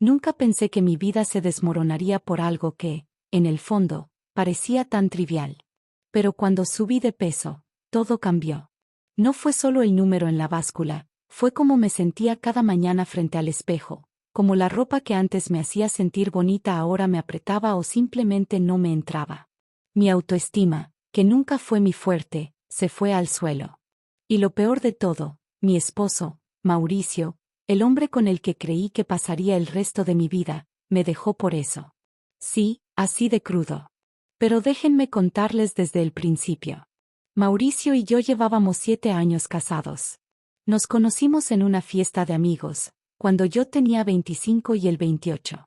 Nunca pensé que mi vida se desmoronaría por algo que, en el fondo, parecía tan trivial. Pero cuando subí de peso, todo cambió. No fue solo el número en la báscula, fue como me sentía cada mañana frente al espejo, como la ropa que antes me hacía sentir bonita ahora me apretaba o simplemente no me entraba. Mi autoestima, que nunca fue mi fuerte, se fue al suelo. Y lo peor de todo, mi esposo, Mauricio, el hombre con el que creí que pasaría el resto de mi vida, me dejó por eso. Sí, así de crudo. Pero déjenme contarles desde el principio. Mauricio y yo llevábamos 7 años casados. Nos conocimos en una fiesta de amigos, cuando yo tenía 25 y él 28.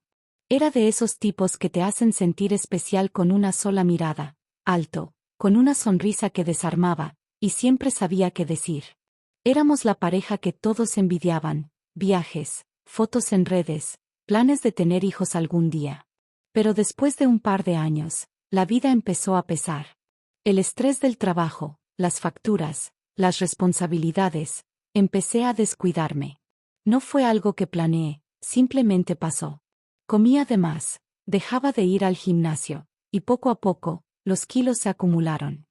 Era de esos tipos que te hacen sentir especial con una sola mirada, alto, con una sonrisa que desarmaba, y siempre sabía qué decir. Éramos la pareja que todos envidiaban, viajes, fotos en redes, planes de tener hijos algún día. Pero después de un par de años, la vida empezó a pesar. El estrés del trabajo, las facturas, las responsabilidades, empecé a descuidarme. No fue algo que planeé, simplemente pasó. Comía de más, dejaba de ir al gimnasio, y poco a poco, los kilos se acumularon.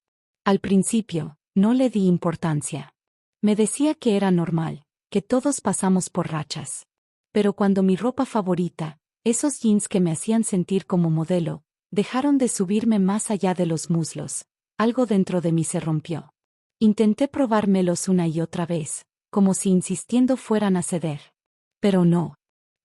Al principio, no le di importancia. Me decía que era normal, que todos pasamos por rachas. Pero cuando mi ropa favorita, esos jeans que me hacían sentir como modelo, dejaron de subirme más allá de los muslos, algo dentro de mí se rompió. Intenté probármelos una y otra vez, como si insistiendo fueran a ceder. Pero no.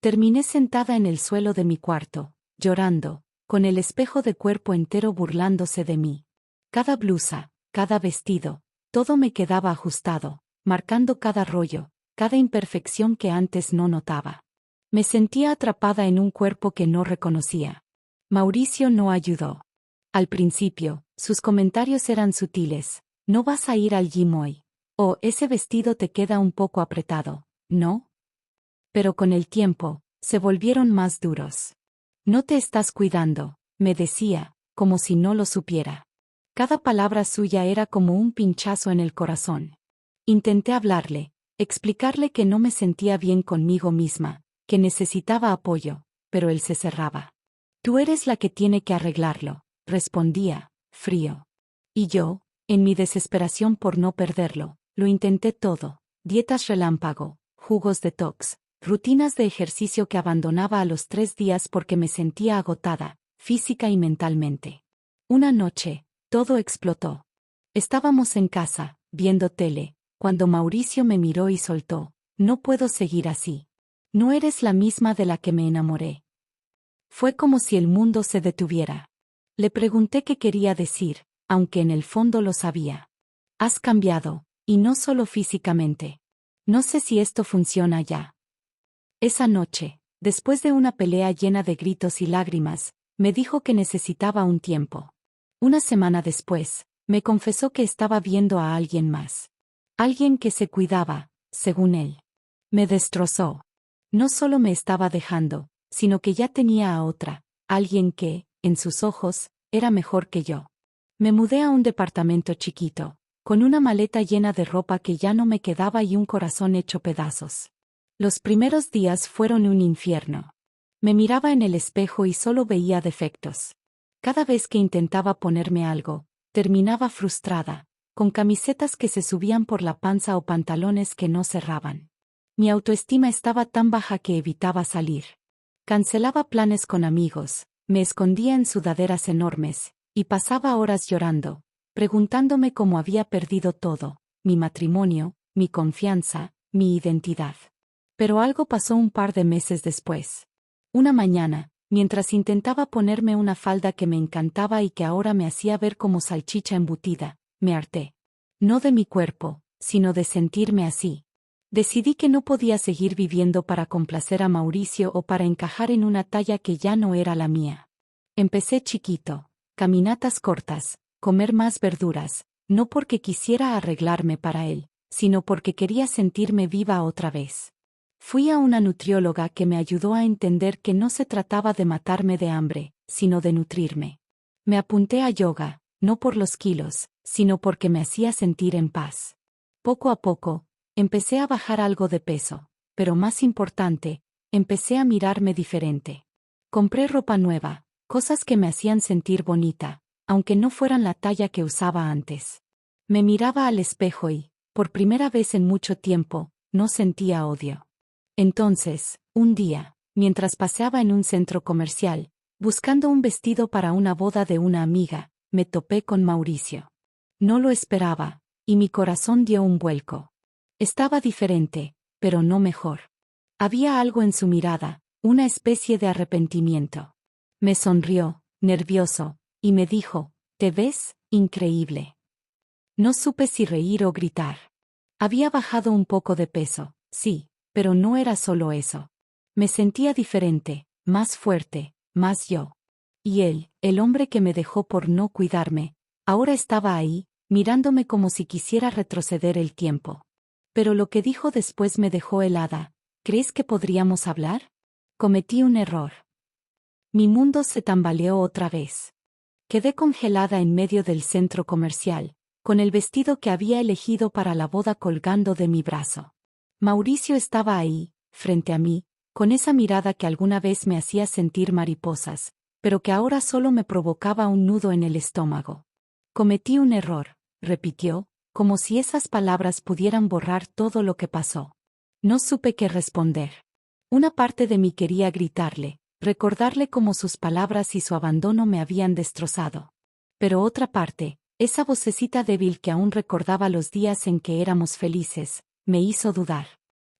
Terminé sentada en el suelo de mi cuarto, llorando, con el espejo de cuerpo entero burlándose de mí. Cada blusa, cada vestido, todo me quedaba ajustado, marcando cada rollo, cada imperfección que antes no notaba. Me sentía atrapada en un cuerpo que no reconocía. Mauricio no ayudó. Al principio, sus comentarios eran sutiles. No vas a ir al gym hoy. O ese vestido te queda un poco apretado, ¿no? Pero con el tiempo, se volvieron más duros. No te estás cuidando, me decía, como si no lo supiera. Cada palabra suya era como un pinchazo en el corazón. Intenté hablarle, explicarle que no me sentía bien conmigo misma, que necesitaba apoyo, pero él se cerraba. Tú eres la que tiene que arreglarlo, respondía, frío. Y yo, en mi desesperación por no perderlo, lo intenté todo, dietas relámpago, jugos detox, rutinas de ejercicio que abandonaba a los 3 días porque me sentía agotada, física y mentalmente. Una noche, todo explotó. Estábamos en casa, viendo tele, cuando Mauricio me miró y soltó, no puedo seguir así. No eres la misma de la que me enamoré. Fue como si el mundo se detuviera. Le pregunté qué quería decir, aunque en el fondo lo sabía. Has cambiado, y no solo físicamente. No sé si esto funciona ya. Esa noche, después de una pelea llena de gritos y lágrimas, me dijo que necesitaba un tiempo. Una semana después, me confesó que estaba viendo a alguien más. Alguien que se cuidaba, según él. Me destrozó. No solo me estaba dejando, sino que ya tenía a otra, alguien que, en sus ojos, era mejor que yo. Me mudé a un departamento chiquito, con una maleta llena de ropa que ya no me quedaba y un corazón hecho pedazos. Los primeros días fueron un infierno. Me miraba en el espejo y solo veía defectos. Cada vez que intentaba ponerme algo, terminaba frustrada, con camisetas que se subían por la panza o pantalones que no cerraban. Mi autoestima estaba tan baja que evitaba salir. Cancelaba planes con amigos, me escondía en sudaderas enormes, y pasaba horas llorando, preguntándome cómo había perdido todo, mi matrimonio, mi confianza, mi identidad. Pero algo pasó un par de meses después. Una mañana, mientras intentaba ponerme una falda que me encantaba y que ahora me hacía ver como salchicha embutida, me harté. No de mi cuerpo, sino de sentirme así. Decidí que no podía seguir viviendo para complacer a Mauricio o para encajar en una talla que ya no era la mía. Empecé chiquito, caminatas cortas, comer más verduras, no porque quisiera arreglarme para él, sino porque quería sentirme viva otra vez. Fui a una nutrióloga que me ayudó a entender que no se trataba de matarme de hambre, sino de nutrirme. Me apunté a yoga, no por los kilos, sino porque me hacía sentir en paz. Poco a poco, empecé a bajar algo de peso, pero más importante, Empecé a mirarme diferente. Compré ropa nueva, cosas que me hacían sentir bonita, aunque no fueran la talla que usaba antes. Me miraba al espejo y, por primera vez en mucho tiempo, no sentía odio. Entonces, un día, mientras paseaba en un centro comercial, buscando un vestido para una boda de una amiga, me topé con Mauricio. No lo esperaba, y mi corazón dio un vuelco. Estaba diferente, pero no mejor. Había algo en su mirada, una especie de arrepentimiento. Me sonrió, nervioso, y me dijo, «Te ves increíble». No supe si reír o gritar. Había bajado un poco de peso, sí, pero no era solo eso. Me sentía diferente, más fuerte, más yo. Y él, el hombre que me dejó por no cuidarme, ahora estaba ahí, mirándome como si quisiera retroceder el tiempo. Pero lo que dijo después me dejó helada. ¿Crees que podríamos hablar? Cometí un error. Mi mundo se tambaleó otra vez. Quedé congelada en medio del centro comercial, con el vestido que había elegido para la boda colgando de mi brazo. Mauricio estaba ahí, frente a mí, con esa mirada que alguna vez me hacía sentir mariposas, pero que ahora solo me provocaba un nudo en el estómago. Cometí un error, repitió, como si esas palabras pudieran borrar todo lo que pasó. No supe qué responder. Una parte de mí quería gritarle, recordarle cómo sus palabras y su abandono me habían destrozado. Pero otra parte, esa vocecita débil que aún recordaba los días en que éramos felices, me hizo dudar.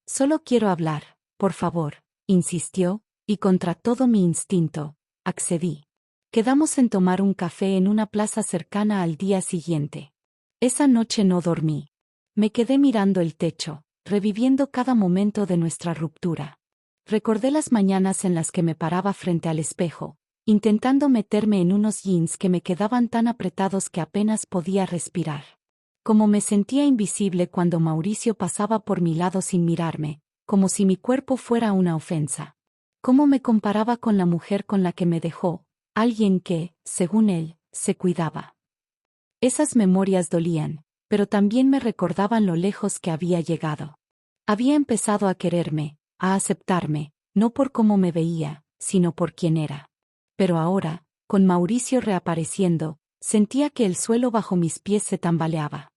Solo quiero hablar, por favor, insistió, y contra todo mi instinto, accedí. Quedamos en tomar un café en una plaza cercana al día siguiente. Esa noche no dormí. Me quedé mirando el techo, reviviendo cada momento de nuestra ruptura. Recordé las mañanas en las que me paraba frente al espejo, intentando meterme en unos jeans que me quedaban tan apretados que apenas podía respirar. Como me sentía invisible cuando Mauricio pasaba por mi lado sin mirarme, como si mi cuerpo fuera una ofensa. Cómo me comparaba con la mujer con la que me dejó, alguien que, según él, se cuidaba. Esas memorias dolían, pero también me recordaban lo lejos que había llegado. Había empezado a quererme, a aceptarme, no por cómo me veía, sino por quién era. Pero ahora, con Mauricio reapareciendo, sentía que el suelo bajo mis pies se tambaleaba.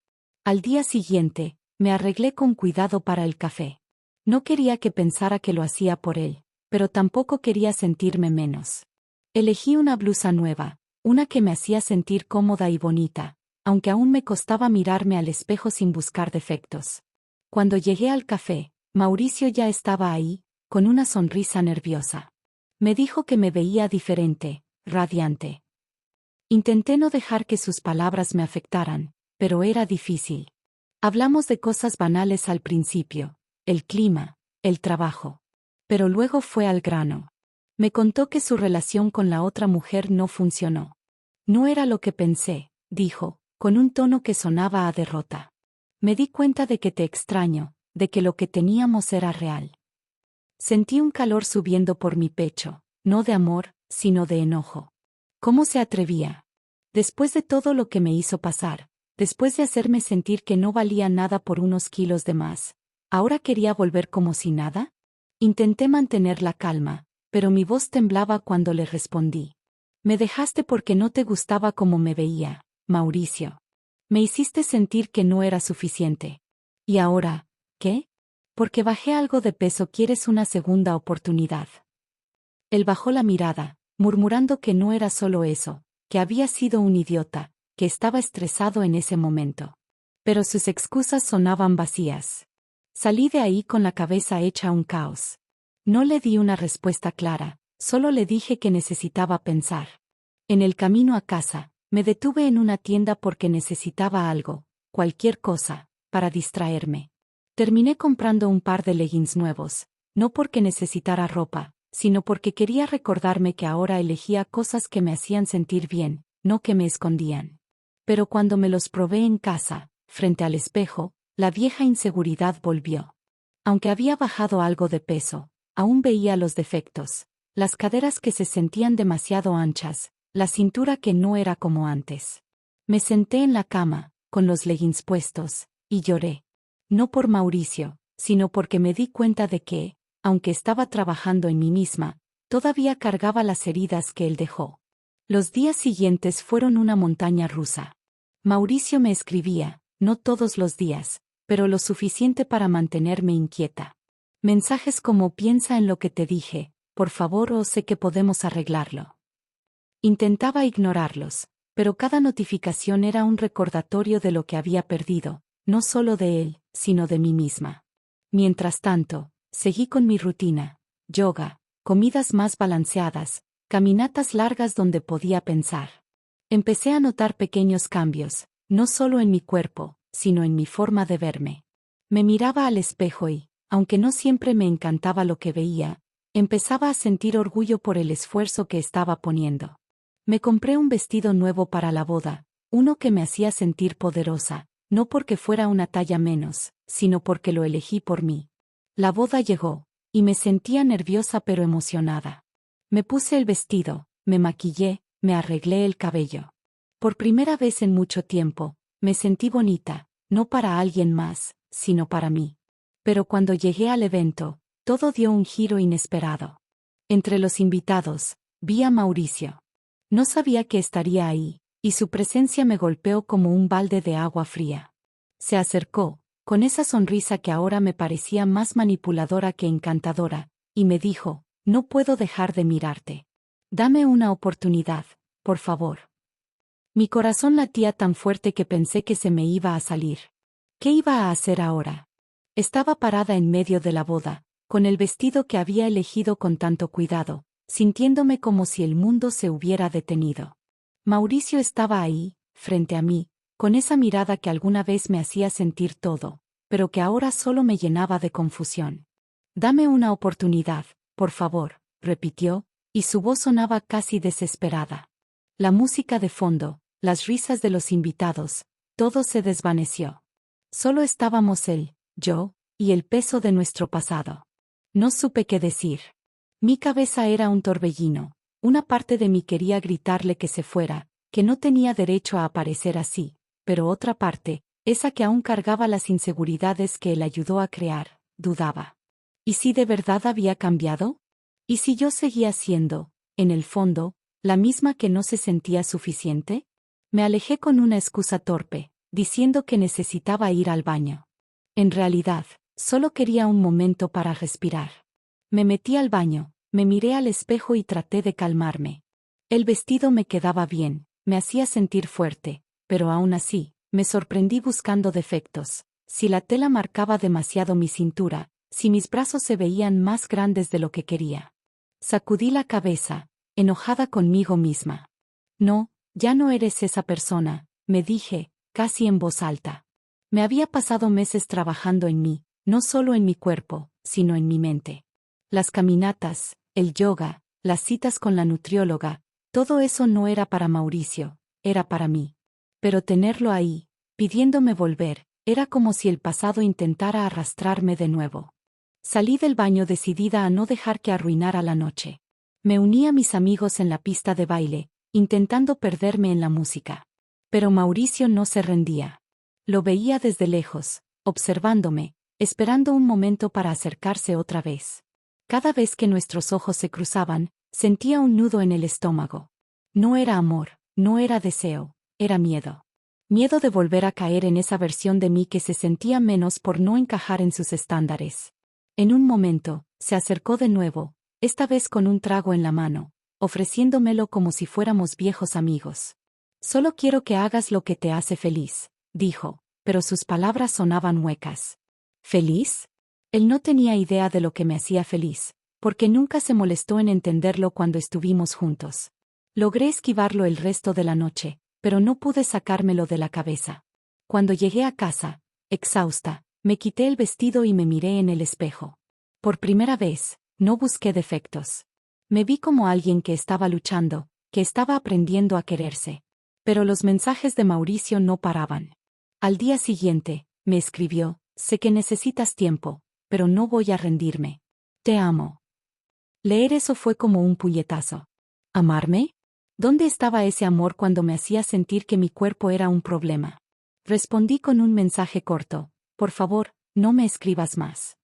Al día siguiente, me arreglé con cuidado para el café. No quería que pensara que lo hacía por él, pero tampoco quería sentirme menos. Elegí una blusa nueva, una que me hacía sentir cómoda y bonita, aunque aún me costaba mirarme al espejo sin buscar defectos. Cuando llegué al café, Mauricio ya estaba ahí, con una sonrisa nerviosa. Me dijo que me veía diferente, radiante. Intenté no dejar que sus palabras me afectaran, pero era difícil. Hablamos de cosas banales al principio, el clima, el trabajo. Pero luego fue al grano. Me contó que su relación con la otra mujer no funcionó. No era lo que pensé, dijo, con un tono que sonaba a derrota. Me di cuenta de que te extraño, de que lo que teníamos era real. Sentí un calor subiendo por mi pecho, no de amor, sino de enojo. ¿Cómo se atrevía? Después de todo lo que me hizo pasar, después de hacerme sentir que no valía nada por unos kilos de más, ¿ahora quería volver como si nada? Intenté mantener la calma, pero mi voz temblaba cuando le respondí. Me dejaste porque no te gustaba como me veía, Mauricio. Me hiciste sentir que no era suficiente. ¿Y ahora, qué? Porque bajé algo de peso, ¿quieres una segunda oportunidad? Él bajó la mirada, murmurando que no era solo eso, que había sido un idiota, que estaba estresado en ese momento. Pero sus excusas sonaban vacías. Salí de ahí con la cabeza hecha un caos. No le di una respuesta clara, solo le dije que necesitaba pensar. En el camino a casa, me detuve en una tienda porque necesitaba algo, cualquier cosa, para distraerme. Terminé comprando un par de leggings nuevos, no porque necesitara ropa, sino porque quería recordarme que ahora elegía cosas que me hacían sentir bien, no que me escondían. Pero cuando me los probé en casa, frente al espejo, la vieja inseguridad volvió. Aunque había bajado algo de peso, aún veía los defectos, las caderas que se sentían demasiado anchas, la cintura que no era como antes. Me senté en la cama, con los leggings puestos, y lloré. No por Mauricio, sino porque me di cuenta de que, aunque estaba trabajando en mí misma, todavía cargaba las heridas que él dejó. Los días siguientes fueron una montaña rusa. Mauricio me escribía, no todos los días, pero lo suficiente para mantenerme inquieta. Mensajes como piensa en lo que te dije, por favor, o sé que podemos arreglarlo. Intentaba ignorarlos, pero cada notificación era un recordatorio de lo que había perdido, no solo de él, sino de mí misma. Mientras tanto, seguí con mi rutina: yoga, comidas más balanceadas, caminatas largas donde podía pensar. Empecé a notar pequeños cambios, no solo en mi cuerpo, sino en mi forma de verme. Me miraba al espejo y, aunque no siempre me encantaba lo que veía, empezaba a sentir orgullo por el esfuerzo que estaba poniendo. Me compré un vestido nuevo para la boda, uno que me hacía sentir poderosa, no porque fuera una talla menos, sino porque lo elegí por mí. La boda llegó, y me sentía nerviosa pero emocionada. Me puse el vestido, me maquillé, me arreglé el cabello. Por primera vez en mucho tiempo, me sentí bonita, no para alguien más, sino para mí. Pero cuando llegué al evento, todo dio un giro inesperado. Entre los invitados, vi a Mauricio. No sabía que estaría ahí, y su presencia me golpeó como un balde de agua fría. Se acercó, con esa sonrisa que ahora me parecía más manipuladora que encantadora, y me dijo, no puedo dejar de mirarte. Dame una oportunidad, por favor. Mi corazón latía tan fuerte que pensé que se me iba a salir. ¿Qué iba a hacer ahora? Estaba parada en medio de la boda, con el vestido que había elegido con tanto cuidado, sintiéndome como si el mundo se hubiera detenido. Mauricio estaba ahí, frente a mí, con esa mirada que alguna vez me hacía sentir todo, pero que ahora solo me llenaba de confusión. Dame una oportunidad, por favor, repitió, y su voz sonaba casi desesperada. La música de fondo, las risas de los invitados, todo se desvaneció. Solo estábamos él, yo, y el peso de nuestro pasado. No supe qué decir. Mi cabeza era un torbellino, una parte de mí quería gritarle que se fuera, que no tenía derecho a aparecer así, pero otra parte, esa que aún cargaba las inseguridades que él ayudó a crear, dudaba. ¿Y si de verdad había cambiado? ¿Y si yo seguía siendo, en el fondo, la misma que no se sentía suficiente? Me alejé con una excusa torpe, diciendo que necesitaba ir al baño. En realidad, solo quería un momento para respirar. Me metí al baño, me miré al espejo y traté de calmarme. El vestido me quedaba bien, me hacía sentir fuerte, pero aún así, me sorprendí buscando defectos. Si la tela marcaba demasiado mi cintura, si mis brazos se veían más grandes de lo que quería. Sacudí la cabeza, enojada conmigo misma. No, ya no eres esa persona, me dije, casi en voz alta. Me había pasado meses trabajando en mí, no solo en mi cuerpo, sino en mi mente. Las caminatas, el yoga, las citas con la nutrióloga, todo eso no era para Mauricio, era para mí. Pero tenerlo ahí, pidiéndome volver, era como si el pasado intentara arrastrarme de nuevo. Salí del baño decidida a no dejar que arruinara la noche. Me uní a mis amigos en la pista de baile, intentando perderme en la música. Pero Mauricio no se rendía. Lo veía desde lejos, observándome, esperando un momento para acercarse otra vez. Cada vez que nuestros ojos se cruzaban, sentía un nudo en el estómago. No era amor, no era deseo, era miedo. Miedo de volver a caer en esa versión de mí que se sentía menos por no encajar en sus estándares. En un momento, se acercó de nuevo, esta vez con un trago en la mano, ofreciéndomelo como si fuéramos viejos amigos. Solo quiero que hagas lo que te hace feliz, dijo, pero sus palabras sonaban huecas. ¿Feliz? Él no tenía idea de lo que me hacía feliz, porque nunca se molestó en entenderlo cuando estuvimos juntos. Logré esquivarlo el resto de la noche, pero no pude sacármelo de la cabeza. Cuando llegué a casa, exhausta, me quité el vestido y me miré en el espejo. Por primera vez, no busqué defectos. Me vi como alguien que estaba luchando, que estaba aprendiendo a quererse. Pero los mensajes de Mauricio no paraban. Al día siguiente, me escribió, sé que necesitas tiempo, pero no voy a rendirme. Te amo. Leer eso fue como un puñetazo. ¿Amarme? ¿Dónde estaba ese amor cuando me hacía sentir que mi cuerpo era un problema? Respondí con un mensaje corto, por favor, no me escribas más.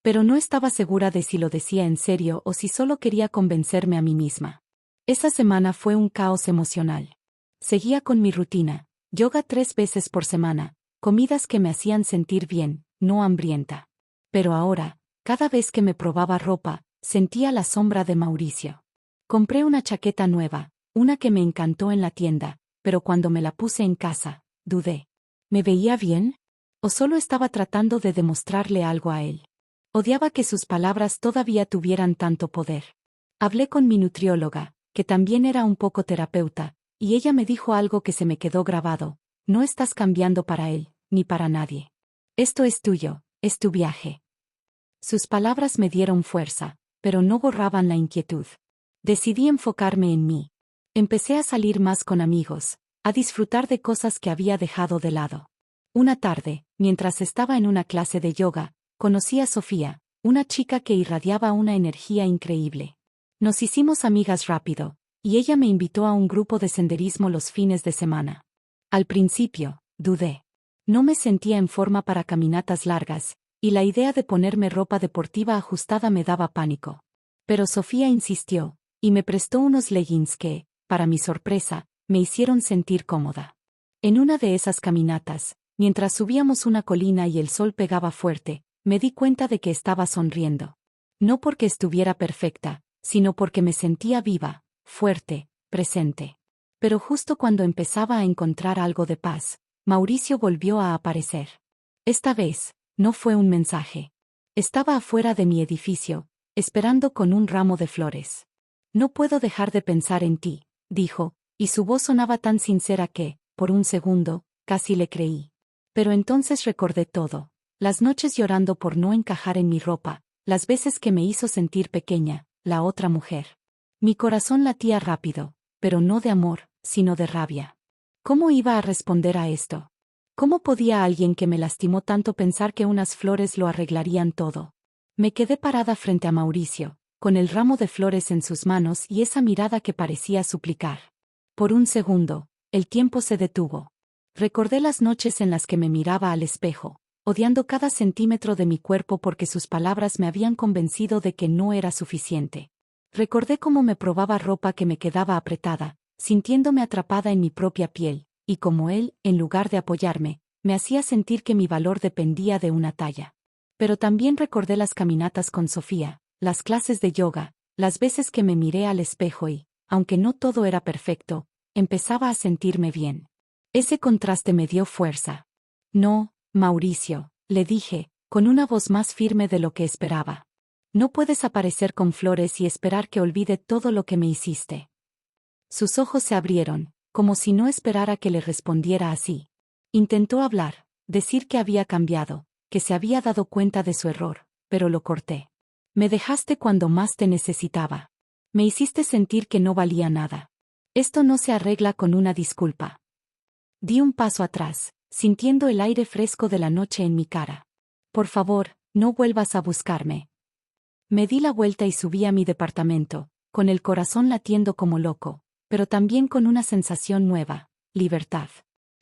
Pero no estaba segura de si lo decía en serio o si solo quería convencerme a mí misma. Esa semana fue un caos emocional. Seguía con mi rutina, yoga 3 veces por semana, comidas que me hacían sentir bien, no hambrienta. Pero ahora, cada vez que me probaba ropa, sentía la sombra de Mauricio. Compré una chaqueta nueva, una que me encantó en la tienda, pero cuando me la puse en casa, dudé. ¿Me veía bien? ¿O solo estaba tratando de demostrarle algo a él? Odiaba que sus palabras todavía tuvieran tanto poder. Hablé con mi nutrióloga, que también era un poco terapeuta, y ella me dijo algo que se me quedó grabado: no estás cambiando para él, ni para nadie. Esto es tuyo, es tu viaje. Sus palabras me dieron fuerza, pero no borraban la inquietud. Decidí enfocarme en mí. Empecé a salir más con amigos, a disfrutar de cosas que había dejado de lado. Una tarde, mientras estaba en una clase de yoga, conocí a Sofía, una chica que irradiaba una energía increíble. Nos hicimos amigas rápido, y ella me invitó a un grupo de senderismo los fines de semana. Al principio, dudé. No me sentía en forma para caminatas largas, y la idea de ponerme ropa deportiva ajustada me daba pánico. Pero Sofía insistió, y me prestó unos leggings que, para mi sorpresa, me hicieron sentir cómoda. En una de esas caminatas, mientras subíamos una colina y el sol pegaba fuerte, me di cuenta de que estaba sonriendo. No porque estuviera perfecta, sino porque me sentía viva, fuerte, presente. Pero justo cuando empezaba a encontrar algo de paz, Mauricio volvió a aparecer. Esta vez, no fue un mensaje. Estaba afuera de mi edificio, esperando con un ramo de flores. No puedo dejar de pensar en ti, dijo, y su voz sonaba tan sincera que, por un segundo, casi le creí. Pero entonces recordé todo: las noches llorando por no encajar en mi ropa, las veces que me hizo sentir pequeña, la otra mujer. Mi corazón latía rápido, pero no de amor, sino de rabia. ¿Cómo iba a responder a esto? ¿Cómo podía alguien que me lastimó tanto pensar que unas flores lo arreglarían todo? Me quedé parada frente a Mauricio, con el ramo de flores en sus manos y esa mirada que parecía suplicar. Por un segundo, el tiempo se detuvo. Recordé las noches en las que me miraba al espejo, odiando cada centímetro de mi cuerpo porque sus palabras me habían convencido de que no era suficiente. Recordé cómo me probaba ropa que me quedaba apretada, sintiéndome atrapada en mi propia piel, y cómo él, en lugar de apoyarme, me hacía sentir que mi valor dependía de una talla. Pero también recordé las caminatas con Sofía, las clases de yoga, las veces que me miré al espejo y, aunque no todo era perfecto, empezaba a sentirme bien. Ese contraste me dio fuerza. No, Mauricio, le dije, con una voz más firme de lo que esperaba. No puedes aparecer con flores y esperar que olvide todo lo que me hiciste. Sus ojos se abrieron, como si no esperara que le respondiera así. Intentó hablar, decir que había cambiado, que se había dado cuenta de su error, pero lo corté. Me dejaste cuando más te necesitaba. Me hiciste sentir que no valía nada. Esto no se arregla con una disculpa. Di un paso atrás, sintiendo el aire fresco de la noche en mi cara. Por favor, no vuelvas a buscarme. Me di la vuelta y subí a mi departamento, con el corazón latiendo como loco, pero también con una sensación nueva: libertad.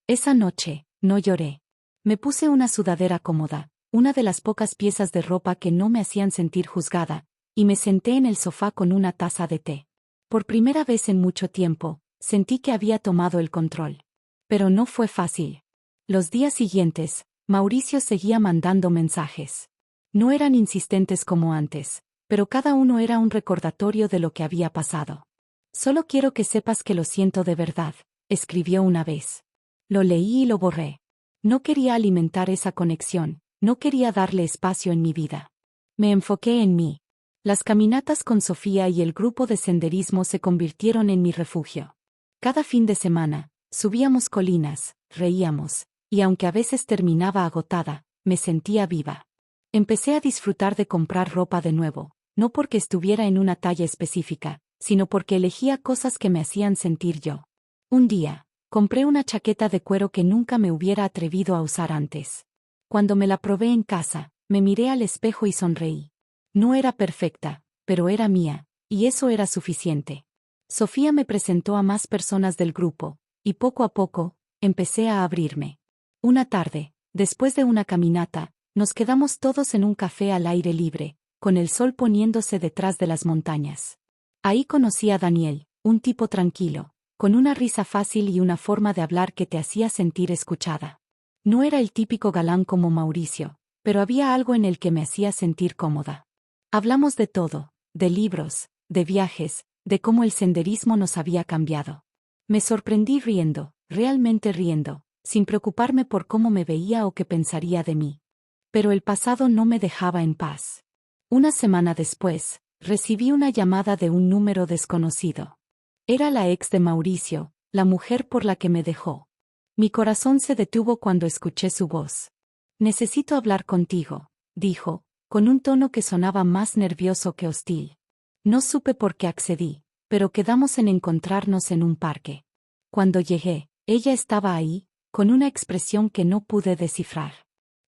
Esa noche, no lloré. Me puse una sudadera cómoda, una de las pocas piezas de ropa que no me hacían sentir juzgada, y me senté en el sofá con una taza de té. Por primera vez en mucho tiempo, sentí que había tomado el control. Pero no fue fácil. Los días siguientes, Mauricio seguía mandando mensajes. No eran insistentes como antes, pero cada uno era un recordatorio de lo que había pasado. Solo quiero que sepas que lo siento de verdad, escribió una vez. Lo leí y lo borré. No quería alimentar esa conexión, no quería darle espacio en mi vida. Me enfoqué en mí. Las caminatas con Sofía y el grupo de senderismo se convirtieron en mi refugio. Cada fin de semana, subíamos colinas, reíamos, y aunque a veces terminaba agotada, me sentía viva. Empecé a disfrutar de comprar ropa de nuevo, no porque estuviera en una talla específica, sino porque elegía cosas que me hacían sentir yo. Un día, compré una chaqueta de cuero que nunca me hubiera atrevido a usar antes. Cuando me la probé en casa, me miré al espejo y sonreí. No era perfecta, pero era mía, y eso era suficiente. Sofía me presentó a más personas del grupo, y poco a poco, empecé a abrirme. Una tarde, después de una caminata, Nos quedamos todos en un café al aire libre, con el sol poniéndose detrás de las montañas. Ahí conocí a Daniel, un tipo tranquilo, con una risa fácil y una forma de hablar que te hacía sentir escuchada. No era el típico galán como Mauricio, pero había algo en el que me hacía sentir cómoda. Hablamos de todo, de libros, de viajes, de cómo el senderismo nos había cambiado. Me sorprendí riendo, realmente riendo, sin preocuparme por cómo me veía o qué pensaría de mí. Pero el pasado no me dejaba en paz. Una semana después, recibí una llamada de un número desconocido. Era la ex de Mauricio, la mujer por la que me dejó. Mi corazón se detuvo cuando escuché su voz. «Necesito hablar contigo», dijo, con un tono que sonaba más nervioso que hostil. No supe por qué accedí, pero quedamos en encontrarnos en un parque. Cuando llegué, ella estaba ahí, con una expresión que no pude descifrar.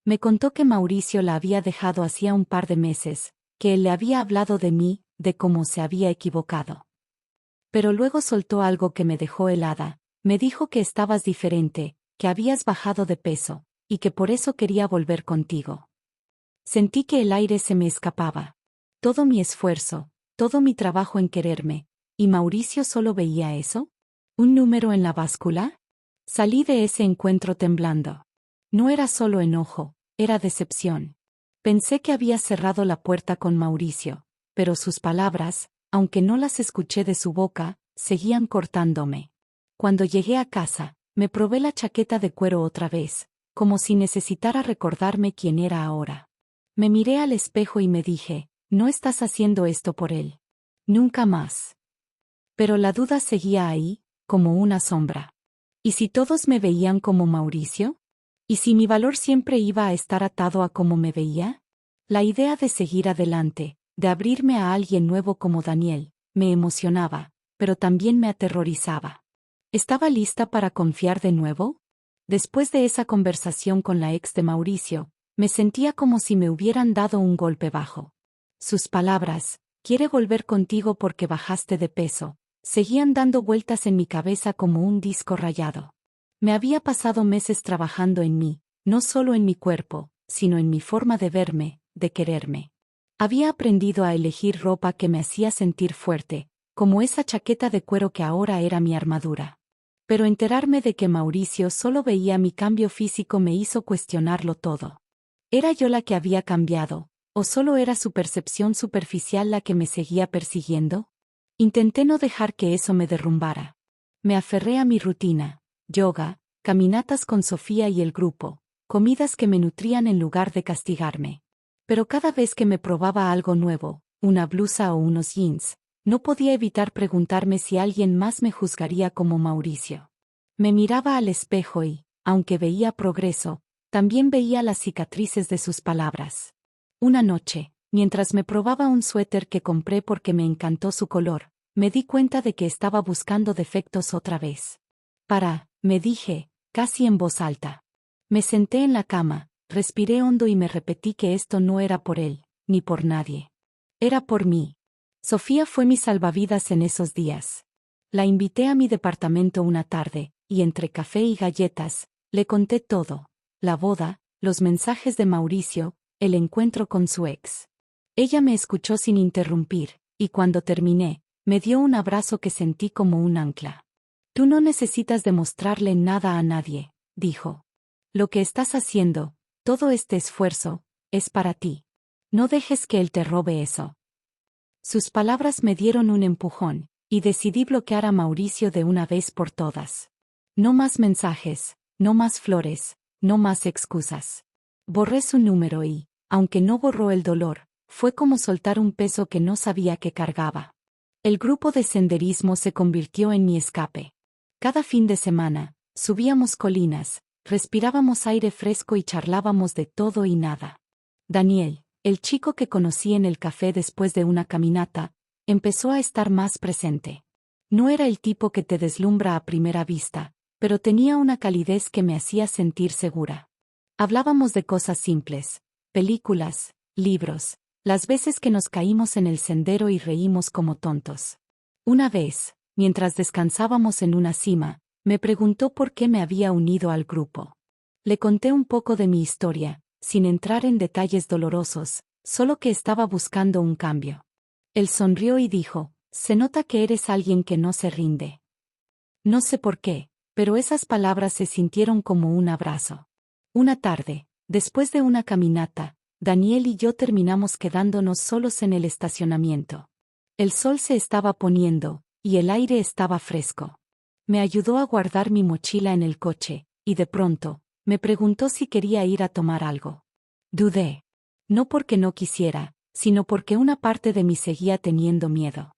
Me contó que Mauricio la había dejado hacía un par de meses, que él le había hablado de mí, de cómo se había equivocado. Pero luego soltó algo que me dejó helada. Me dijo que estabas diferente, que habías bajado de peso, y que por eso quería volver contigo. Sentí que el aire se me escapaba. Todo mi esfuerzo, todo mi trabajo en quererme, ¿y Mauricio solo veía eso? ¿Un número en la báscula? Salí de ese encuentro temblando. No era solo enojo, era decepción. Pensé que había cerrado la puerta con Mauricio, pero sus palabras, aunque no las escuché de su boca, seguían cortándome. Cuando llegué a casa, me probé la chaqueta de cuero otra vez, como si necesitara recordarme quién era ahora. Me miré al espejo y me dije, no estás haciendo esto por él. Nunca más. Pero la duda seguía ahí, como una sombra. ¿Y si todos me veían como Mauricio? ¿Y si mi valor siempre iba a estar atado a cómo me veía? La idea de seguir adelante, de abrirme a alguien nuevo como Daniel, me emocionaba, pero también me aterrorizaba. ¿Estaba lista para confiar de nuevo? Después de esa conversación con la ex de Mauricio, me sentía como si me hubieran dado un golpe bajo. Sus palabras, «quiere volver contigo porque bajaste de peso», seguían dando vueltas en mi cabeza como un disco rayado. Me había pasado meses trabajando en mí, no solo en mi cuerpo, sino en mi forma de verme, de quererme. Había aprendido a elegir ropa que me hacía sentir fuerte, como esa chaqueta de cuero que ahora era mi armadura. Pero enterarme de que Mauricio solo veía mi cambio físico me hizo cuestionarlo todo. ¿Era yo la que había cambiado, o solo era su percepción superficial la que me seguía persiguiendo? Intenté no dejar que eso me derrumbara. Me aferré a mi rutina. Yoga, caminatas con Sofía y el grupo, comidas que me nutrían en lugar de castigarme. Pero cada vez que me probaba algo nuevo, una blusa o unos jeans, no podía evitar preguntarme si alguien más me juzgaría como Mauricio. Me miraba al espejo y, aunque veía progreso, también veía las cicatrices de sus palabras. Una noche, mientras me probaba un suéter que compré porque me encantó su color, me di cuenta de que estaba buscando defectos otra vez. Me dije, casi en voz alta. Me senté en la cama, respiré hondo y me repetí que esto no era por él, ni por nadie. Era por mí. Sofía fue mi salvavidas en esos días. La invité a mi departamento una tarde, y entre café y galletas, le conté todo: la boda, los mensajes de Mauricio, el encuentro con su ex. Ella me escuchó sin interrumpir, y cuando terminé, me dio un abrazo que sentí como un ancla. «Tú no necesitas demostrarle nada a nadie», dijo. «Lo que estás haciendo, todo este esfuerzo, es para ti. No dejes que él te robe eso». Sus palabras me dieron un empujón, y decidí bloquear a Mauricio de una vez por todas. No más mensajes, no más flores, no más excusas. Borré su número y, aunque no borró el dolor, fue como soltar un peso que no sabía que cargaba. El grupo de senderismo se convirtió en mi escape. Cada fin de semana, subíamos colinas, respirábamos aire fresco y charlábamos de todo y nada. Daniel, el chico que conocí en el café después de una caminata, empezó a estar más presente. No era el tipo que te deslumbra a primera vista, pero tenía una calidez que me hacía sentir segura. Hablábamos de cosas simples, películas, libros, las veces que nos caímos en el sendero y reímos como tontos. Una vez, mientras descansábamos en una cima, me preguntó por qué me había unido al grupo. Le conté un poco de mi historia, sin entrar en detalles dolorosos, solo que estaba buscando un cambio. Él sonrió y dijo, se nota que eres alguien que no se rinde. No sé por qué, pero esas palabras se sintieron como un abrazo. Una tarde, después de una caminata, Daniel y yo terminamos quedándonos solos en el estacionamiento. El sol se estaba poniendo, y el aire estaba fresco. Me ayudó a guardar mi mochila en el coche, y de pronto, me preguntó si quería ir a tomar algo. Dudé. No porque no quisiera, sino porque una parte de mí seguía teniendo miedo.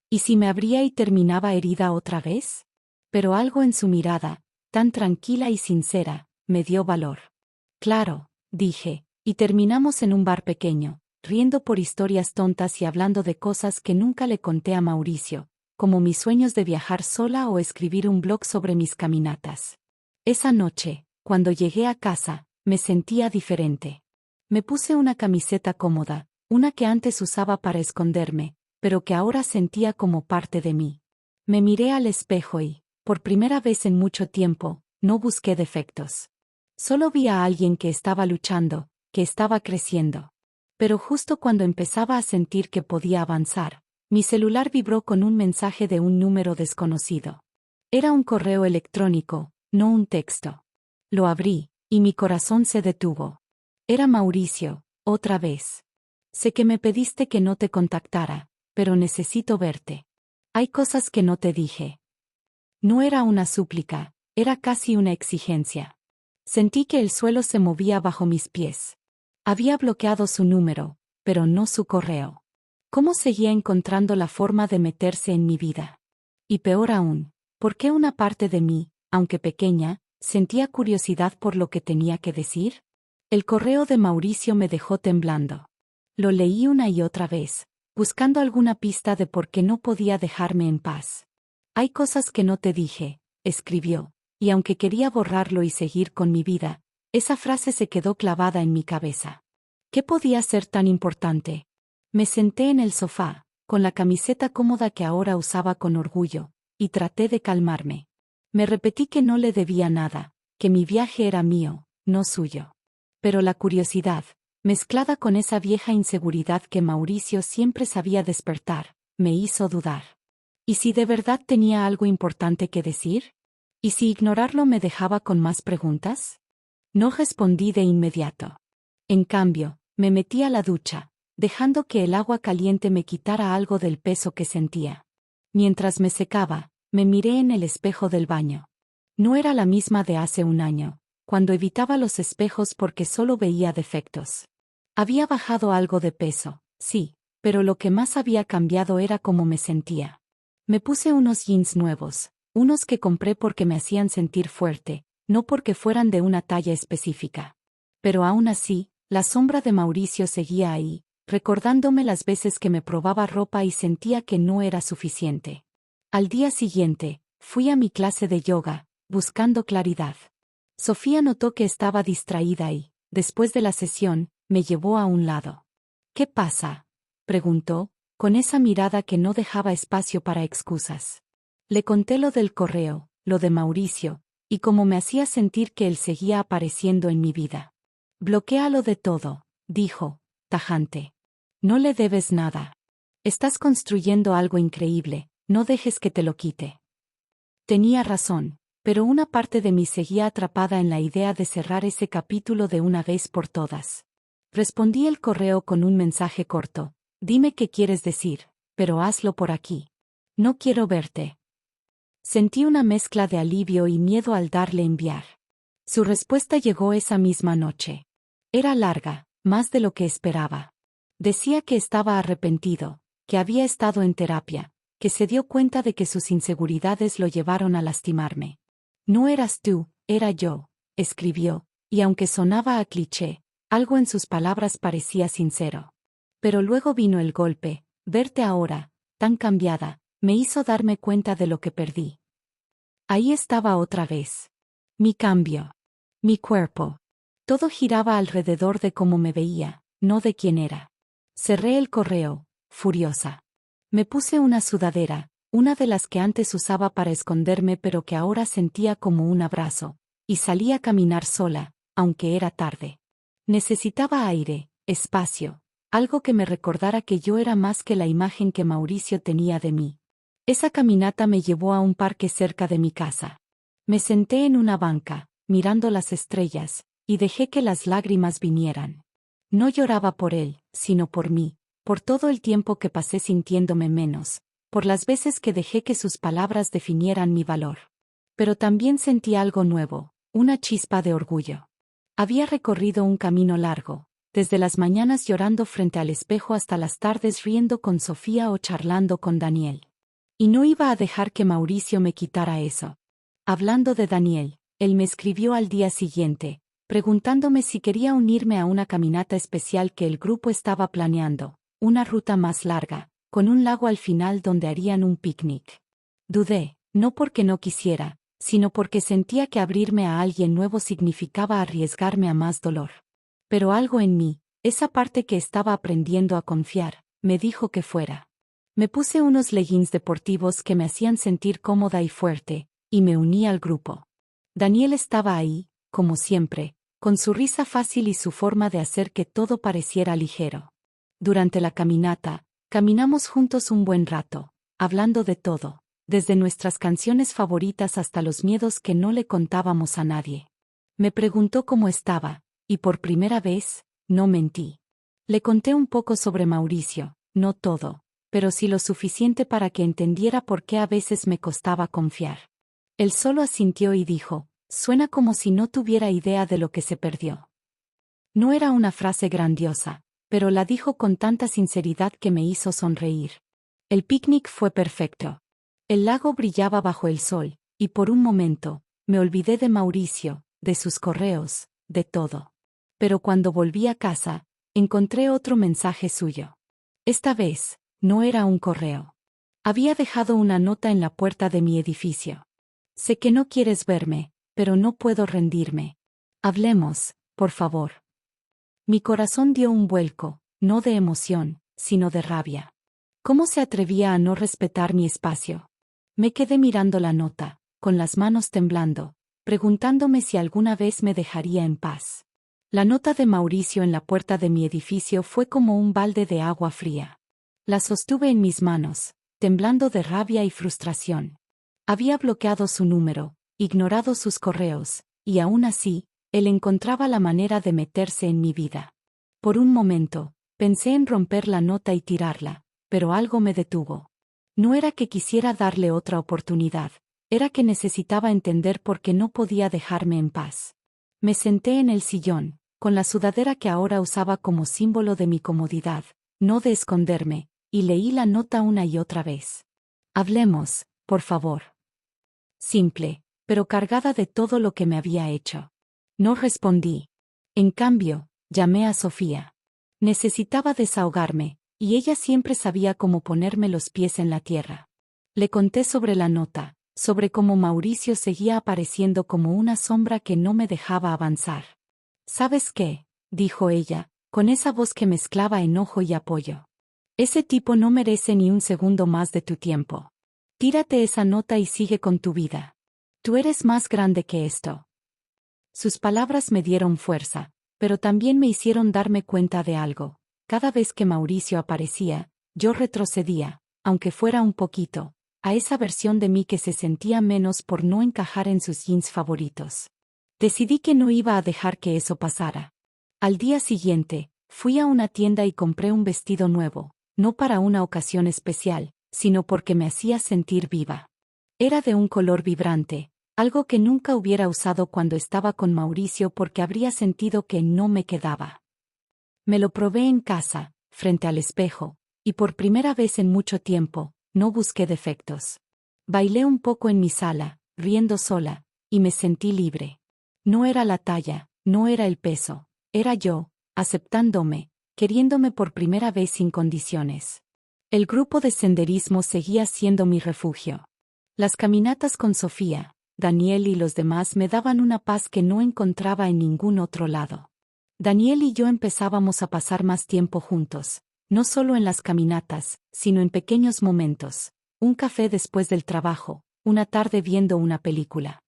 ¿Y si me abría y terminaba herida otra vez? Pero algo en su mirada, tan tranquila y sincera, me dio valor. Claro, dije, y terminamos en un bar pequeño, riendo por historias tontas y hablando de cosas que nunca le conté a Mauricio, como mis sueños de viajar sola o escribir un blog sobre mis caminatas. Esa noche, cuando llegué a casa, me sentía diferente. Me puse una camiseta cómoda, una que antes usaba para esconderme, pero que ahora sentía como parte de mí. Me miré al espejo y, por primera vez en mucho tiempo, no busqué defectos. Solo vi a alguien que estaba luchando, que estaba creciendo. Pero justo cuando empezaba a sentir que podía avanzar, mi celular vibró con un mensaje de un número desconocido. Era un correo electrónico, no un texto. Lo abrí, y mi corazón se detuvo. Era Mauricio, otra vez. Sé que me pediste que no te contactara, pero necesito verte. Hay cosas que no te dije. No era una súplica, era casi una exigencia. Sentí que el suelo se movía bajo mis pies. Había bloqueado su número, pero no su correo. ¿Cómo seguía encontrando la forma de meterse en mi vida? Y peor aún, ¿por qué una parte de mí, aunque pequeña, sentía curiosidad por lo que tenía que decir? El correo de Mauricio me dejó temblando. Lo leí una y otra vez, buscando alguna pista de por qué no podía dejarme en paz. Hay cosas que no te dije, escribió, y aunque quería borrarlo y seguir con mi vida, esa frase se quedó clavada en mi cabeza. ¿Qué podía ser tan importante? Me senté en el sofá, con la camiseta cómoda que ahora usaba con orgullo, y traté de calmarme. Me repetí que no le debía nada, que mi viaje era mío, no suyo. Pero la curiosidad, mezclada con esa vieja inseguridad que Mauricio siempre sabía despertar, me hizo dudar. ¿Y si de verdad tenía algo importante que decir? ¿Y si ignorarlo me dejaba con más preguntas? No respondí de inmediato. En cambio, me metí a la ducha, dejando que el agua caliente me quitara algo del peso que sentía. Mientras me secaba, me miré en el espejo del baño. No era la misma de hace un año, cuando evitaba los espejos porque solo veía defectos. Había bajado algo de peso, sí, pero lo que más había cambiado era cómo me sentía. Me puse unos jeans nuevos, unos que compré porque me hacían sentir fuerte, no porque fueran de una talla específica. Pero aún así, la sombra de Mauricio seguía ahí, recordándome las veces que me probaba ropa y sentía que no era suficiente. Al día siguiente, fui a mi clase de yoga, buscando claridad. Sofía notó que estaba distraída y, después de la sesión, me llevó a un lado. ¿Qué pasa?, preguntó, con esa mirada que no dejaba espacio para excusas. Le conté lo del correo, lo de Mauricio, y cómo me hacía sentir que él seguía apareciendo en mi vida. Bloquéalo de todo, dijo, tajante. No le debes nada. Estás construyendo algo increíble, no dejes que te lo quite. Tenía razón, pero una parte de mí seguía atrapada en la idea de cerrar ese capítulo de una vez por todas. Respondí el correo con un mensaje corto. Dime qué quieres decir, pero hazlo por aquí. No quiero verte. Sentí una mezcla de alivio y miedo al darle enviar. Su respuesta llegó esa misma noche. Era larga, más de lo que esperaba. Decía que estaba arrepentido, que había estado en terapia, que se dio cuenta de que sus inseguridades lo llevaron a lastimarme. No eras tú, era yo, escribió, y aunque sonaba a cliché, algo en sus palabras parecía sincero. Pero luego vino el golpe, verte ahora, tan cambiada, me hizo darme cuenta de lo que perdí. Ahí estaba otra vez. Mi cambio. Mi cuerpo. Todo giraba alrededor de cómo me veía, no de quién era. Cerré el correo, furiosa. Me puse una sudadera, una de las que antes usaba para esconderme pero que ahora sentía como un abrazo, y salí a caminar sola, aunque era tarde. Necesitaba aire, espacio, algo que me recordara que yo era más que la imagen que Mauricio tenía de mí. Esa caminata me llevó a un parque cerca de mi casa. Me senté en una banca, mirando las estrellas, y dejé que las lágrimas vinieran. No lloraba por él, sino por mí, por todo el tiempo que pasé sintiéndome menos, por las veces que dejé que sus palabras definieran mi valor. Pero también sentí algo nuevo, una chispa de orgullo. Había recorrido un camino largo, desde las mañanas llorando frente al espejo hasta las tardes riendo con Sofía o charlando con Daniel. Y no iba a dejar que Mauricio me quitara eso. Hablando de Daniel, él me escribió al día siguiente, preguntándome si quería unirme a una caminata especial que el grupo estaba planeando, una ruta más larga, con un lago al final donde harían un picnic. Dudé, no porque no quisiera, sino porque sentía que abrirme a alguien nuevo significaba arriesgarme a más dolor. Pero algo en mí, esa parte que estaba aprendiendo a confiar, me dijo que fuera. Me puse unos leggings deportivos que me hacían sentir cómoda y fuerte, y me uní al grupo. Daniel estaba ahí, como siempre, con su risa fácil y su forma de hacer que todo pareciera ligero. Durante la caminata, caminamos juntos un buen rato, hablando de todo, desde nuestras canciones favoritas hasta los miedos que no le contábamos a nadie. Me preguntó cómo estaba, y por primera vez, no mentí. Le conté un poco sobre Mauricio, no todo, pero sí lo suficiente para que entendiera por qué a veces me costaba confiar. Él solo asintió y dijo, suena como si no tuviera idea de lo que se perdió. No era una frase grandiosa, pero la dijo con tanta sinceridad que me hizo sonreír. El picnic fue perfecto. El lago brillaba bajo el sol, y por un momento, me olvidé de Mauricio, de sus correos, de todo. Pero cuando volví a casa, encontré otro mensaje suyo. Esta vez, no era un correo. Había dejado una nota en la puerta de mi edificio. Sé que no quieres verme, pero no puedo rendirme. Hablemos, por favor. Mi corazón dio un vuelco, no de emoción, sino de rabia. ¿Cómo se atrevía a no respetar mi espacio? Me quedé mirando la nota, con las manos temblando, preguntándome si alguna vez me dejaría en paz. La nota de Mauricio en la puerta de mi edificio fue como un balde de agua fría. La sostuve en mis manos, temblando de rabia y frustración. Había bloqueado su número, ignorado sus correos, y aún así, él encontraba la manera de meterse en mi vida. Por un momento, pensé en romper la nota y tirarla, pero algo me detuvo. No era que quisiera darle otra oportunidad, era que necesitaba entender por qué no podía dejarme en paz. Me senté en el sillón, con la sudadera que ahora usaba como símbolo de mi comodidad, no de esconderme, y leí la nota una y otra vez. Hablemos, por favor. Simple, pero cargada de todo lo que me había hecho. No respondí. En cambio, llamé a Sofía. Necesitaba desahogarme, y ella siempre sabía cómo ponerme los pies en la tierra. Le conté sobre la nota, sobre cómo Mauricio seguía apareciendo como una sombra que no me dejaba avanzar. ¿Sabes qué?, dijo ella, con esa voz que mezclaba enojo y apoyo. Ese tipo no merece ni un segundo más de tu tiempo. Tírate esa nota y sigue con tu vida. Tú eres más grande que esto. Sus palabras me dieron fuerza, pero también me hicieron darme cuenta de algo. Cada vez que Mauricio aparecía, yo retrocedía, aunque fuera un poquito, a esa versión de mí que se sentía menos por no encajar en sus jeans favoritos. Decidí que no iba a dejar que eso pasara. Al día siguiente, fui a una tienda y compré un vestido nuevo, no para una ocasión especial, sino porque me hacía sentir viva. Era de un color vibrante, algo que nunca hubiera usado cuando estaba con Mauricio porque habría sentido que no me quedaba. Me lo probé en casa, frente al espejo, y por primera vez en mucho tiempo, no busqué defectos. Bailé un poco en mi sala, riendo sola, y me sentí libre. No era la talla, no era el peso, era yo, aceptándome, queriéndome por primera vez sin condiciones. El grupo de senderismo seguía siendo mi refugio. Las caminatas con Sofía, Daniel y los demás me daban una paz que no encontraba en ningún otro lado. Daniel y yo empezábamos a pasar más tiempo juntos, no solo en las caminatas, sino en pequeños momentos, un café después del trabajo, una tarde viendo una película.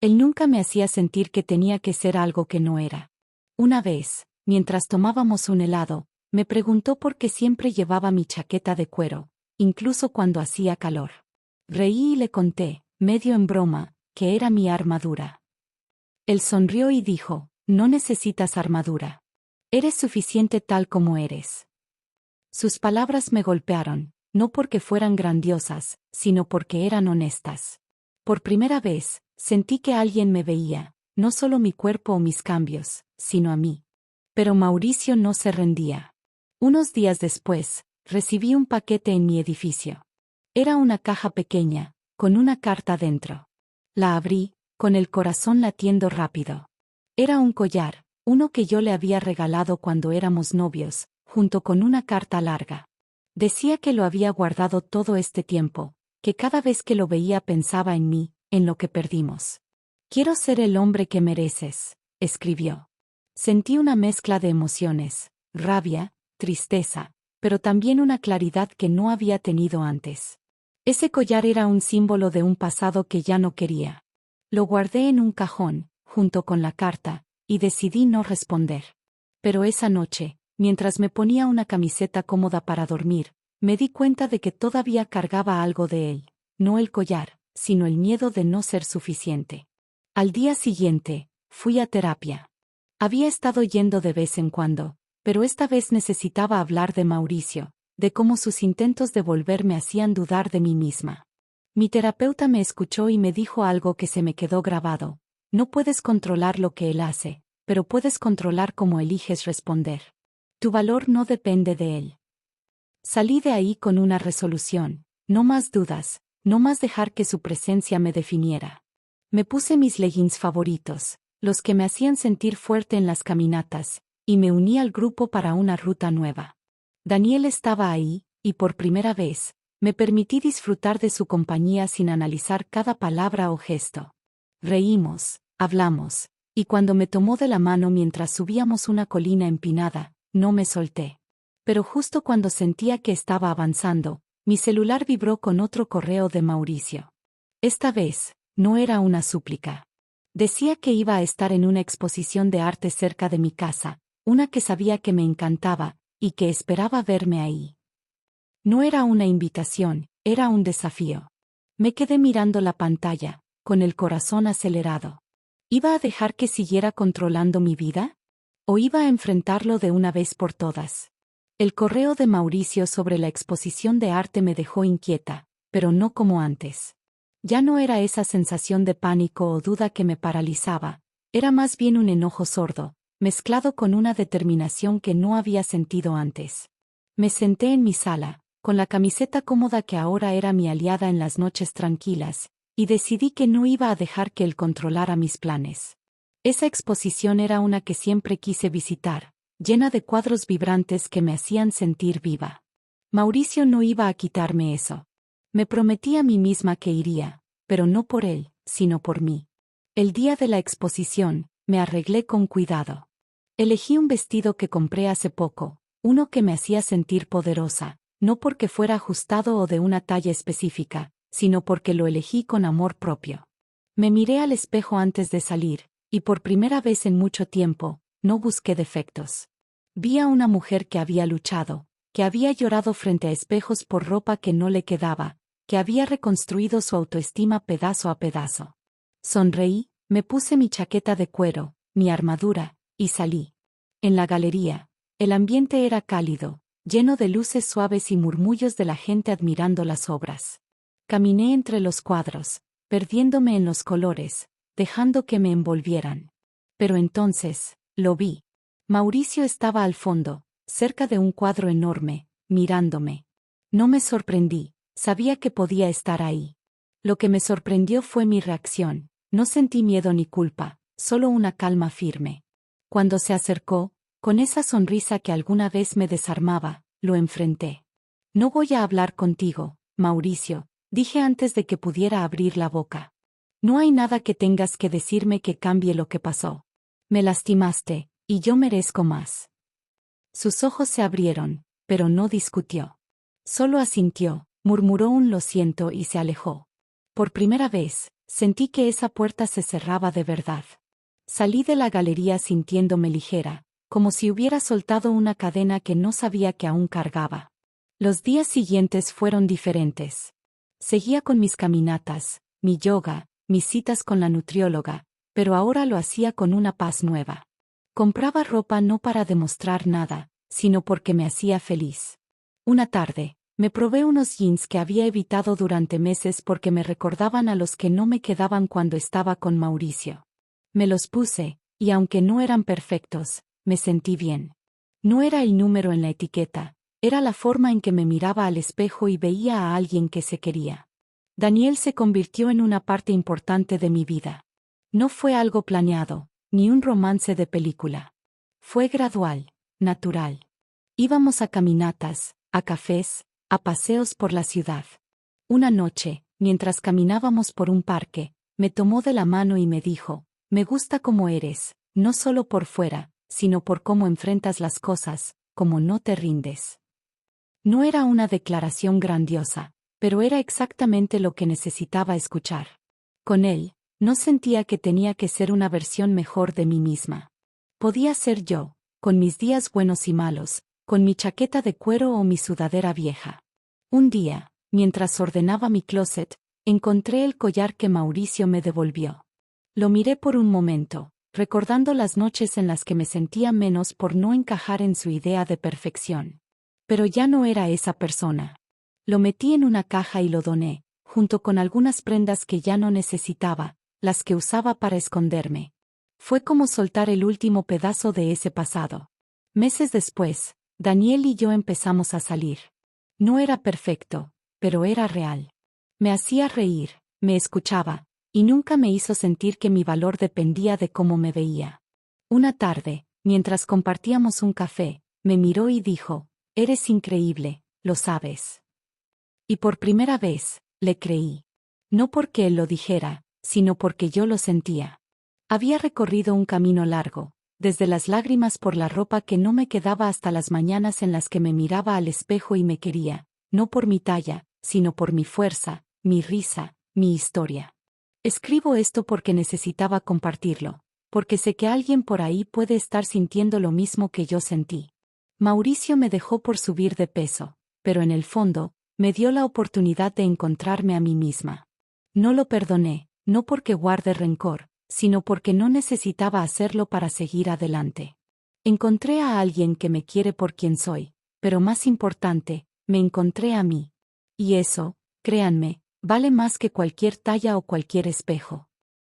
Él nunca me hacía sentir que tenía que ser algo que no era. Una vez, mientras tomábamos un helado, me preguntó por qué siempre llevaba mi chaqueta de cuero, incluso cuando hacía calor. Reí y le conté, medio en broma, que era mi armadura. Él sonrió y dijo, no necesitas armadura. Eres suficiente tal como eres. Sus palabras me golpearon, no porque fueran grandiosas, sino porque eran honestas. Por primera vez, sentí que alguien me veía, no solo mi cuerpo o mis cambios, sino a mí. Pero Mauricio no se rendía. Unos días después, recibí un paquete en mi edificio. Era una caja pequeña, con una carta dentro. La abrí, con el corazón latiendo rápido. Era un collar, uno que yo le había regalado cuando éramos novios, junto con una carta larga. Decía que lo había guardado todo este tiempo, que cada vez que lo veía pensaba en mí, en lo que perdimos. Quiero ser el hombre que mereces, escribió. Sentí una mezcla de emociones, rabia, tristeza, pero también una claridad que no había tenido antes. Ese collar era un símbolo de un pasado que ya no quería. Lo guardé en un cajón, junto con la carta, y decidí no responder. Pero esa noche, mientras me ponía una camiseta cómoda para dormir, me di cuenta de que todavía cargaba algo de él, no el collar, sino el miedo de no ser suficiente. Al día siguiente, fui a terapia. Había estado yendo de vez en cuando, pero esta vez necesitaba hablar de Mauricio, de cómo sus intentos de volver me hacían dudar de mí misma. Mi terapeuta me escuchó y me dijo algo que se me quedó grabado. No puedes controlar lo que él hace, pero puedes controlar cómo eliges responder. Tu valor no depende de él. Salí de ahí con una resolución, no más dudas, no más dejar que su presencia me definiera. Me puse mis leggings favoritos, los que me hacían sentir fuerte en las caminatas, y me uní al grupo para una ruta nueva. Daniel estaba ahí, y por primera vez, me permití disfrutar de su compañía sin analizar cada palabra o gesto. Reímos, hablamos, y cuando me tomó de la mano mientras subíamos una colina empinada, no me solté. Pero justo cuando sentía que estaba avanzando, mi celular vibró con otro correo de Mauricio. Esta vez, no era una súplica. Decía que iba a estar en una exposición de arte cerca de mi casa, una que sabía que me encantaba, y que esperaba verme ahí. No era una invitación, era un desafío. Me quedé mirando la pantalla, con el corazón acelerado. ¿Iba a dejar que siguiera controlando mi vida? ¿O iba a enfrentarlo de una vez por todas? El correo de Mauricio sobre la exposición de arte me dejó inquieta, pero no como antes. Ya no era esa sensación de pánico o duda que me paralizaba, era más bien un enojo sordo, mezclado con una determinación que no había sentido antes. Me senté en mi sala, con la camiseta cómoda que ahora era mi aliada en las noches tranquilas, y decidí que no iba a dejar que él controlara mis planes. Esa exposición era una que siempre quise visitar, llena de cuadros vibrantes que me hacían sentir viva. Mauricio no iba a quitarme eso. Me prometí a mí misma que iría, pero no por él, sino por mí. El día de la exposición, me arreglé con cuidado. Elegí un vestido que compré hace poco, uno que me hacía sentir poderosa, no porque fuera ajustado o de una talla específica, sino porque lo elegí con amor propio. Me miré al espejo antes de salir, y por primera vez en mucho tiempo, no busqué defectos. Vi a una mujer que había luchado, que había llorado frente a espejos por ropa que no le quedaba, que había reconstruido su autoestima pedazo a pedazo. Sonreí, me puse mi chaqueta de cuero, mi armadura, y salí. En la galería, el ambiente era cálido, lleno de luces suaves y murmullos de la gente admirando las obras. Caminé entre los cuadros, perdiéndome en los colores, dejando que me envolvieran. Pero entonces, lo vi. Mauricio estaba al fondo, cerca de un cuadro enorme, mirándome. No me sorprendí, sabía que podía estar ahí. Lo que me sorprendió fue mi reacción, no sentí miedo ni culpa, solo una calma firme. Cuando se acercó, con esa sonrisa que alguna vez me desarmaba, lo enfrenté. No voy a hablar contigo, Mauricio, dije antes de que pudiera abrir la boca. No hay nada que tengas que decirme que cambie lo que pasó. Me lastimaste, y yo merezco más. Sus ojos se abrieron, pero no discutió. Solo asintió, murmuró un lo siento y se alejó. Por primera vez, sentí que esa puerta se cerraba de verdad. Salí de la galería sintiéndome ligera, como si hubiera soltado una cadena que no sabía que aún cargaba. Los días siguientes fueron diferentes. Seguía con mis caminatas, mi yoga, mis citas con la nutrióloga, pero ahora lo hacía con una paz nueva. Compraba ropa no para demostrar nada, sino porque me hacía feliz. Una tarde, me probé unos jeans que había evitado durante meses porque me recordaban a los que no me quedaban cuando estaba con Mauricio. Me los puse, y aunque no eran perfectos, me sentí bien. No era el número en la etiqueta, era la forma en que me miraba al espejo y veía a alguien que se quería. Daniel se convirtió en una parte importante de mi vida. No fue algo planeado, ni un romance de película. Fue gradual, natural. Íbamos a caminatas, a cafés, a paseos por la ciudad. Una noche, mientras caminábamos por un parque, me tomó de la mano y me dijo, «Me gusta como eres, no solo por fuera, sino por cómo enfrentas las cosas, como no te rindes». No era una declaración grandiosa, pero era exactamente lo que necesitaba escuchar. Con él, no sentía que tenía que ser una versión mejor de mí misma. Podía ser yo, con mis días buenos y malos, con mi chaqueta de cuero o mi sudadera vieja. Un día, mientras ordenaba mi closet, encontré el collar que Mauricio me devolvió. Lo miré por un momento, recordando las noches en las que me sentía menos por no encajar en su idea de perfección. Pero ya no era esa persona. Lo metí en una caja y lo doné, junto con algunas prendas que ya no necesitaba, las que usaba para esconderme. Fue como soltar el último pedazo de ese pasado. Meses después, Daniel y yo empezamos a salir. No era perfecto, pero era real. Me hacía reír, me escuchaba, y nunca me hizo sentir que mi valor dependía de cómo me veía. Una tarde, mientras compartíamos un café, me miró y dijo, «Eres increíble, lo sabes». Y por primera vez, le creí. No porque él lo dijera, sino porque yo lo sentía. Había recorrido un camino largo, desde las lágrimas por la ropa que no me quedaba hasta las mañanas en las que me miraba al espejo y me quería, no por mi talla, sino por mi fuerza, mi risa, mi historia. Escribo esto porque necesitaba compartirlo, porque sé que alguien por ahí puede estar sintiendo lo mismo que yo sentí. Mauricio me dejó por subir de peso, pero en el fondo, me dio la oportunidad de encontrarme a mí misma. No lo perdoné, no porque guarde rencor, sino porque no necesitaba hacerlo para seguir adelante. Encontré a alguien que me quiere por quien soy, pero más importante, me encontré a mí. Y eso, créanme, vale más que cualquier talla o cualquier espejo.